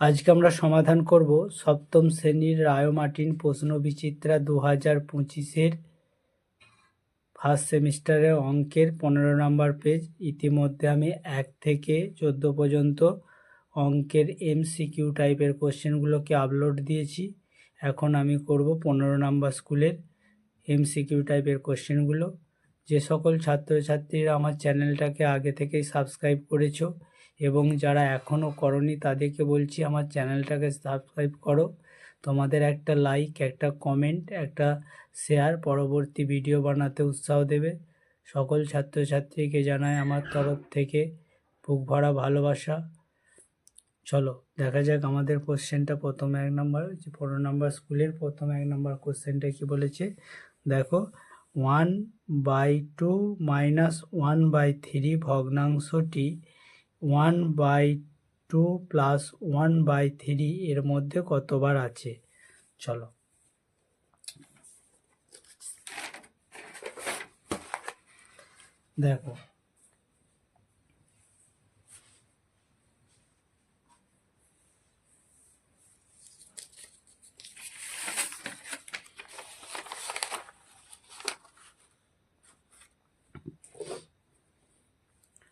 আজকে আমরা সমাধান করব সপ্তম শ্রেণীর রায়োমার্টিন প্রশ্নবিচিত্রা 2025-এর ফার্স্ট সেমিস্টারের অঙ্কের 15 নম্বর পেজ। ইতিমধ্যে আমি 1 থেকে 14 পর্যন্ত অঙ্কের এমসিকিউ টাইপের কোশ্চেনগুলোকে আপলোড দিয়েছি। এখন আমি করব 15 নম্বর স্কুলের এমসিকিউ টাইপের কোশ্চেনগুলো। যে সকল ছাত্রছাত্রীরা আমার চ্যানেলটাকে আগে থেকেই সাবস্ক্রাইব করেছো এবং যারা এখনও করনি তাদেরকে বলছি আমার চ্যানেলটাকে সাবস্ক্রাইব করো। তোমাদের একটা লাইক, একটা কমেন্ট, একটা শেয়ার পরবর্তী ভিডিও বানাতে উৎসাহ দেবে। সকল ছাত্রছাত্রীকে জানাই আমার তরফ থেকে বুক ভরা ভালোবাসা। চলো দেখা যাক আমাদের কোশ্চেনটা। প্রথম 1 নম্বর 15 নম্বর স্কুলের প্রথম 1 নম্বর কোশ্চেনটা কি বলেছে দেখো। 1/2 - 1/3 ভগ্নাংশটি 1/2 + 1/3 এর মধ্যে কতবার আছে? চলো দেখো।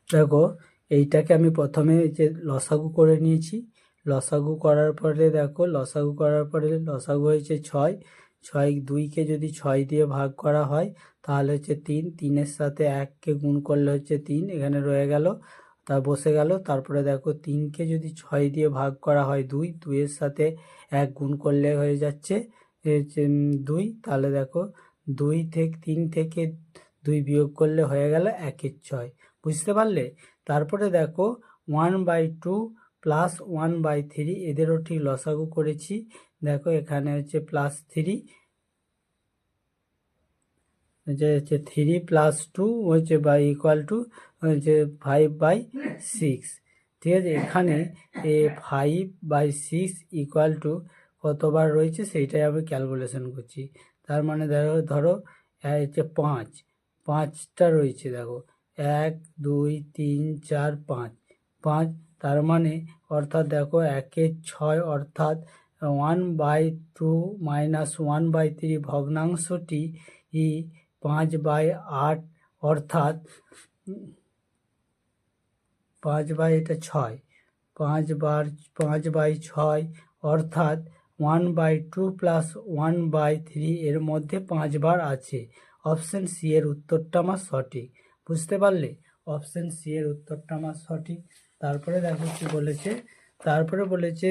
দেখো এইটাকে আমি প্রথমে যে লসাগু করে নিয়েছি। লসাগু করার পরে দেখো, লসাগু করার পরে লসাগু হয়েছে 6। 2কে যদি 6 দিয়ে ভাগ করা হয় তাহলে হচ্ছে 3। 3-এর সাথে 1কে গুণ করলে হচ্ছে 3, এখানে রয়ে গেল, তা বসে গেল। তারপরে দেখো 3কে যদি 6 দিয়ে ভাগ করা হয় 2, 2-এর সাথে 1 গুণ করলে হয়ে যাচ্ছে 2। তাহলে দেখো 3 থেকে 2 বিয়োগ করলে হয়ে গেল 1-এর 6। বুঝতে পারলে? তারপরে দেখো 1/2 + 1/3 এদেরও ঠিক লসাগু করেছি। দেখো এখানে হচ্ছে +3, যে হচ্ছে 3 + 2 হচ্ছে বা ইকুয়াল টু হচ্ছে 5/6। ঠিক আছে, এখানে 5/6 ইকুয়াল টু কতবার রয়েছে সেইটাই আমি ক্যালকুলেশন করছি। তার মানে ধরো হচ্ছে 5টা রয়েছে। দেখো 1 2 3 4 5, তার মানে অর্থাৎ দেখো 1-এর 6 অর্থাৎ 1/2 - 1/3 ভগ্নাংশটি 5/8 অর্থাৎ 5/6 5/6 অর্থাৎ 1/2 + 1/3 এর মধ্যে 5 বার আছে। অপশন সি এর উত্তরটা আমার সঠিক। বুঝতে পারলে? অপশন সি এর উত্তরটা আমার সঠিক। তারপরে দেখো কি বলেছে। তারপরে বলেছে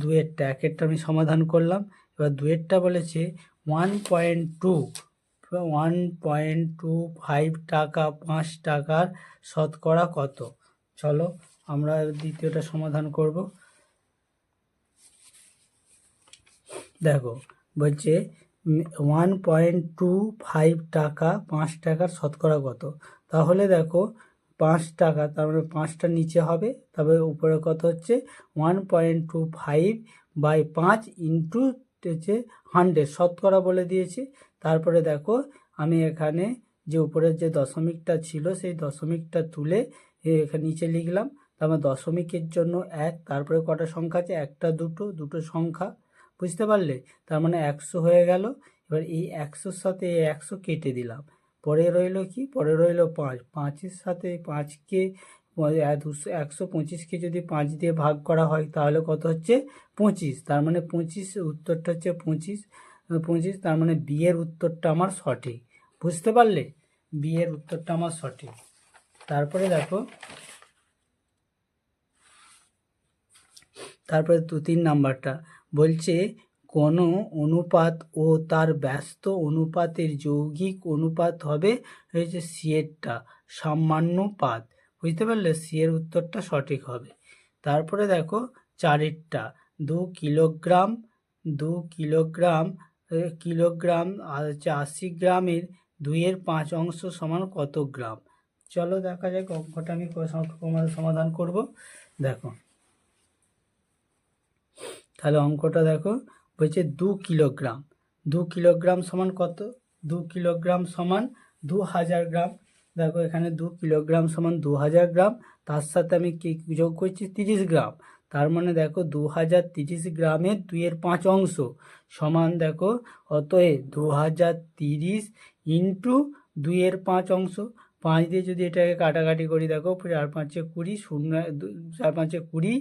2-এরটা, 1-এরটা আমি সমাধান করলাম। এবার 2-এরটা বলেছে 1.25 টাকা 5 টাকার শতকরা কত? চলো আমরা দ্বিতীয়টা সমাধান করব। দেখো বলছে 1.25 টাকা 5 টাকার শতকরা কত? তাহলে দেখো 5 টাকা, তার মানে 5টা নিচে হবে, তবে উপরে কত হচ্ছে 1.25/5 ইন্টু হচ্ছে 100 শতকরা বলে দিয়েছি। তারপরে দেখো আমি এখানে যে উপরের যে দশমিকটা ছিল সেই দশমিকটা তুলে এখানে নিচে লিখলাম। তারপর দশমিকের জন্য 1, তারপরে কটা সংখ্যা আছে? 1টা 2টো সংখ্যা। বুঝতে পারলে? তার মানে 100 হয়ে গেল। এবার এই 100-র সাথে এই 100 কেটে দিলাম। পরে রইল কি? পরে রইল 5। 5-এর সাথে 5কে 125কে যদি 5 দিয়ে ভাগ করা হয় তাহলে কত হচ্ছে? 25। তার মানে 25, উত্তরটা হচ্ছে 25। তার মানে বি এর উত্তরটা আমার সঠিক। বুঝতে পারলে? বি এর উত্তরটা আমার সঠিক। তারপরে দেখো, তারপরে 3 নাম্বারটা বলছে কোনো অনুপাত ও তার ব্যস্ত অনুপাতের যৌগিক অনুপাত হবে হচ্ছে সি এরটা সামান্যপাত। বুঝতে পারলে? সি এর উত্তরটা সঠিক হবে। তারপরে দেখো 4-এরটা 2 কিলোগ্রাম কিলোগ্রাম আর হচ্ছে 80 গ্রামের 2/5 অংশ সমান কত গ্রাম? চলো দেখা যাক অঙ্কটা আমি সমাধান করব। দেখো তাহলে অঙ্কটা দেখো বলছে 2 কিলোগ্রাম সমান কত? 2 কিলোগ্রাম সমান 2000 গ্রাম। দেখো এখানে 2 কিলোগ্রাম সমান 2000 গ্রাম, তার সাথে আমি কি যোগ করছি? 30 গ্রাম। তার মানে দেখো 2030 গ্রামের 2/5 অংশ সমান দেখো অতএব 2030 ইন্টু 2/5 অংশ। 5 দিয়ে যদি এটাকে কাটাকাটি করি দেখো 4×5 = 20, 4×5 = 20,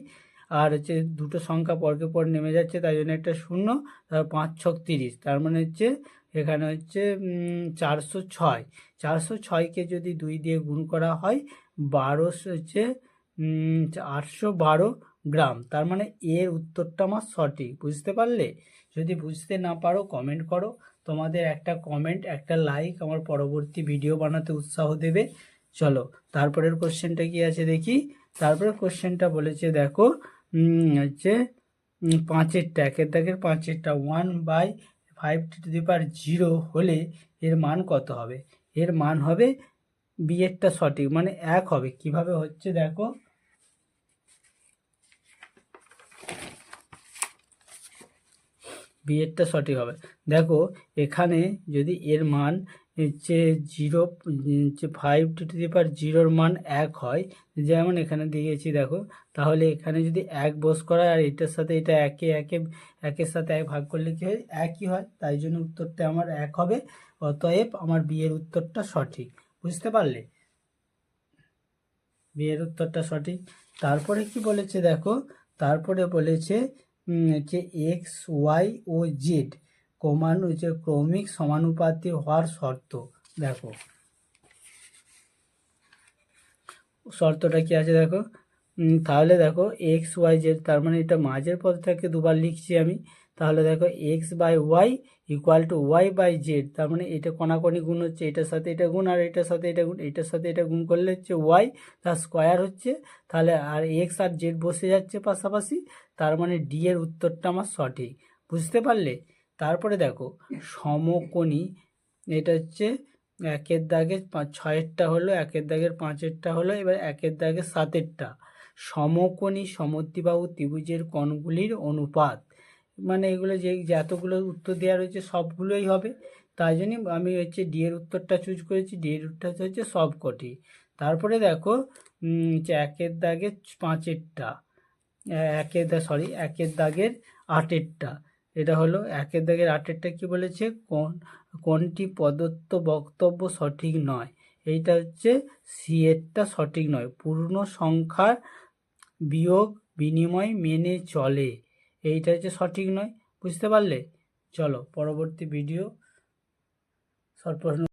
আর হচ্ছে দুটো সংখ্যা পরকে পর নেমে যাচ্ছে তাই জন্য একটা শূন্য, তার 5×6 = 30, তার মানে হচ্ছে এখানে হচ্ছে 406। 406কে যদি 2 দিয়ে গুণ করা হয় 812 গ্রাম। তার মানে এর উত্তরটা আমার সঠিক। বুঝতে পারলে? যদি বুঝতে না পারো কমেন্ট করো, তোমাদের একটা কমেন্ট একটা লাইক আমার পরবর্তী ভিডিও বানাতে উৎসাহ দেবে। চলো তারপরের কোশ্চেনটা কি আছে দেখি। তারপরে কোশ্চেনটা বলেছে দেখো হচ্ছে 5-এরটা, 1-এর দাগের 5-এরটা 1/5 হলে এর মান কত হবে? এর মান হবে বিয়েরটা সঠিক, মানে 1 হবে। কিভাবে হচ্ছে দেখো, বিয়েরটা সঠিক হবে। দেখো এখানে যদি এর মান হচ্ছে 5/0 মান 1 হয়, যেমন এখানে দিয়েছি দেখো, তাহলে এখানে যদি 1 বস করা আর এটার সাথে এটা একের সাথে 1 ভাগ করলে কি হয়? 1ই হয়। তাই জন্য উত্তরটা আমার 1 হবে। অতএব আমার বিয়ের উত্তরটা সঠিক। বুঝতে পারলে? বিয়ের উত্তরটা সঠিক। তারপরে কি বলেছে দেখো, তারপরে বলেছে যে এক্স ওয়াই ও জেড ক্রমিক সমানুপাতি হওয়ার শর্ত। দেখো শর্তটা কি আছে দেখো, তাহলে দেখো এক্স ওয়াই জেড, তার মানে এটা মাঝের পদটাকে দুবার লিখছি আমি। তাহলে দেখো x/y = y/z, তার মানে এটা কোনাকুনি গুণ হচ্ছে, এটার সাথে এটা গুণ আর এটার সাথে এটা গুণ, এটার সাথে এটা গুণ করলে হচ্ছে y, তার স্কোয়ার হচ্ছে। তাহলে আর এক্স আর জেড বসে যাচ্ছে পাশাপাশি, তার মানে ডি এর উত্তরটা আমার সঠিক। বুঝতে পারলে? তারপরে দেখো সমকোণী, এটা হচ্ছে 1-এর দাগের 6-এরটা হলো, 1-এর দাগের 5-এরটা হলো, এবার 1-এর দাগের 7-এরটা। সমকোণী সমদ্বিবাহু ত্রিভুজের কোণগুলির অনুপাত, মানে এগুলো যে এতগুলো উত্তর দেওয়া রয়েছে সবগুলোই হবে। তাই জন্যই আমি হচ্ছে ডি এর উত্তরটা চুজ করেছি। ডি এর উত্তরটা হচ্ছে সবকটি। তারপরে দেখো 1-এর দাগের 5-এরটা, 1-এর দাগের 8-এরটা, এটা হলো 1-এর দাগের 8-এরটা কি বলেছে, কোনটি প্রদত্ত বক্তব্য সঠিক নয়? এইটা হচ্ছে সি এরটা সঠিক নয়। পূর্ণ সংখ্যার বিয়োগ বিনিময় মেনে চলে, এইটা হচ্ছে সঠিক নয়। বুঝতে পারলে? চলো পরবর্তী ভিডিও সব প্রশ্ন